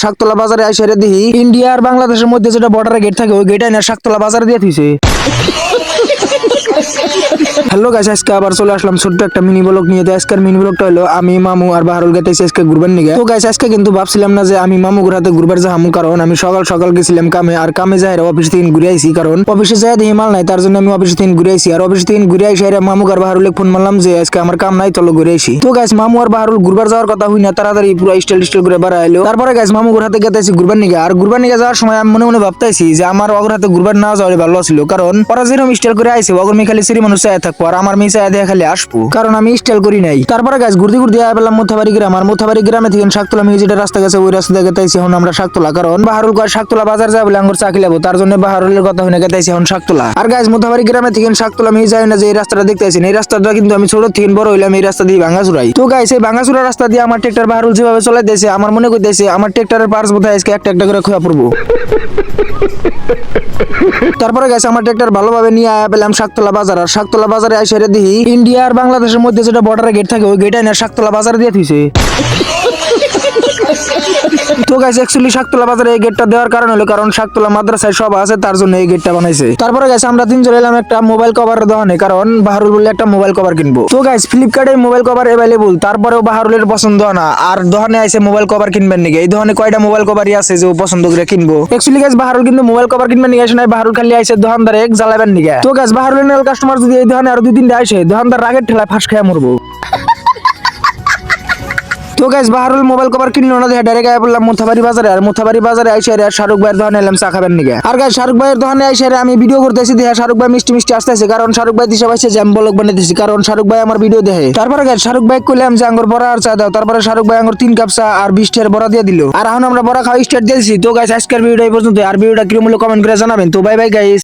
শাকতলা বাজারে আইসা দেখি ইন্ডিয়া আর বাংলাদেশের মধ্যে যেটা বর্ডারে গেট থাকে ওই গেটাই না শাকতলা বাজারে দিয়ে থুইছে। হ্যালো গাইস, আজকে আবার চলে আসলাম ছোট্ট একটা মিনি ব্লগ নিয়ে। তো আজকের মিনি ব্লগটা হলো আমি মামু আর বাহারুল গেতেছি আজকে ঘুরবার নিগে। তো গাইস আজকে কিন্তু ভাবছিলাম না যে আমি মামু ঘুরাতে ঘুরবার যাহামু, কারণ আমি সকাল সকাল গেছিলাম কামে, আর কামে যাই অফিস থেকে ঘুরে আইছি, কারণ অফিসে যাই দেখি মাল নাই, তার জন্য আমি অফিস থেকে ঘুরে আইছি। আর অফিস থেকে ঘুরে আইসি আর মামু আর বাহারুল ফোন মারলাম যে আজকে আমার কাম নাই, চলো ঘুরে আইসি। তো গাইস মামু আর বাহারুল ঘুরবার যাওয়ার কথা হই না, তাড়াতাড়ি পুরো স্টাইল করে বাড়া এলো। তারপরে গাইস মামু ঘুরাতে গেতেছি ঘুরবার নিগে। আর ঘুরবার নিগে যাওয়ার সময় আমি মনে মনে ভাবতেছি যে আমার অগ্রাতে ঘুরবার না যাওয়ার ভালো ছিল, কারণ ওরা যেরকম স্টাইল করে আইছে অগ্র খালি সিরি মানুষ চায় থাকবো, আর আমার মেয়ে চায় দিয়ে খালি আসবো, কারণ আমি স্টাইল করি নাই। তারপরে গাছ ঘুরতে ঘুরতে আয় পেলাম মোথাবাড়ি গ্রাম। আর মোথাবাড়ি গ্রামে থেকে শাকতলা মেয়ে যেটা রাস্তা গেছে ওই রাস্তা থেকে গেতেছি এখন আমরা শাকতলা, কারণ বাহারুল কয় শাকতলা বাজার যায় বলে আঙ্গুর চাকরি লাগবো, তার জন্য বাহারুলের কথা শুনে গেতেছি এখন শাকতলা। আর গাছ মোথাবাড়ি গ্রামে থেকে শাকতলা মেয়ে যায় না যে এই রাস্তাটা দেখতেছি, এই রাস্তাটা কিন্তু আমি ছোট থেকে বড় হইলাম এই রাস্তা দিয়ে ভাঙাচুরাই। তো গাছ এই ভাঙাচুরা রাস্তা দিয়ে আমার ট্রেক্টর বাহারুল যেভাবে চলাইতেছে আমার মনে করতেছে আমার ট্রেক্টরের পার্স বোধহয় আজকে একটা একটা করে খোয়া পড়বো। তারপরে গেছে আমার ট্রেক্টর ভালোভাবে নিয়ে আয়া পেলাম শাকতলা বাজার। আর শাকতলা বাজারে আইসা দেখি ইন্ডিয়া আর বাংলাদেশের মধ্যে যেটা বর্ডারে গেট থাকে ওই গেটাই না শাকতলা বাজারে দিয়ে থুইছে। তো গাইস অ্যাকচুয়ালি শাকতলা বাজারে এই গেটটা দেওয়ার কারণ হলো কারণ শাকতলা মাদ্রাসায় সব আছে, তার জন্য এই গেটটা বানাইছে। তারপরে গাইস আমরা তিনজন এলাম একটা মোবাইল কভারের দোকানে, কারণ বাহারুল বললে একটা মোবাইল কভার কিনবো। তো গাইস ফ্লিপকার্টে মোবাইল কভার অ্যাভেলেবল, তারপরেও বাহারুলের পছন্দ না, আর দোকানে আইসে মোবাইল কভার কিনবেন নাকি। এই দোকানে কয়টা মোবাইল কভারই আছে যে ও পছন্দ করে কিনবো। অ্যাকচুয়ালি গাইস বাহারুল কিন্তু মোবাইল কভার কিনবেন নাকি আসে নাই, বাহারুল খালি আইসে দোকানদারে এক জ্বালাবেন নাকি। তো গাইস বাহারুলের কাস্টমার যদি এই দোকানে আরো দুই তিনটা আইসে দোকানদার রাগের ঠেলা ফাঁস খেয়ে মরবো। তো গাইস বাহারুল মোবাইল কভার কিনলো না, ডাইরেক্ট আয় বললাম মোথাবাড়ি বাজারে। আর মোথাবাড়ি বাজারে আইসে আর শাহরুখ ভাইয়ের দোকানে এলাম চা খাবেন নিগে। আর গাইস শাহরুখ ভাইয়ের দোকানে আইসে আমি ভিডিও করতেছি দেখে শাহরুখ ভাই মিষ্টি মিষ্টি আসতেছে, কারণ শাহরুখ ভাই দিশা পাইছে যে আমি ব্লগ বানাইতেছি, কারণ শাহরুখ ভাই আমার ভিডিও দেখে। তারপরে গাইস শাহরুখ ভাই কইলাম যে আঙ্গুর বড়া আর চা দাও, তারপরে শাহরুখ ভাই আঙ্গুর 3 কাপ চা আর 20 টাকার বড়া দিয়ে দিল। আর এখন আমরা বড়া খাওয়া স্টার্ট দিয়েছি। তো গাইস আজকের ভিডিও এই পর্যন্ত, আর ভিডিওটা কিরকম হলো কমেন্ট করে জানাবেন। তো বাই বাই গাইস।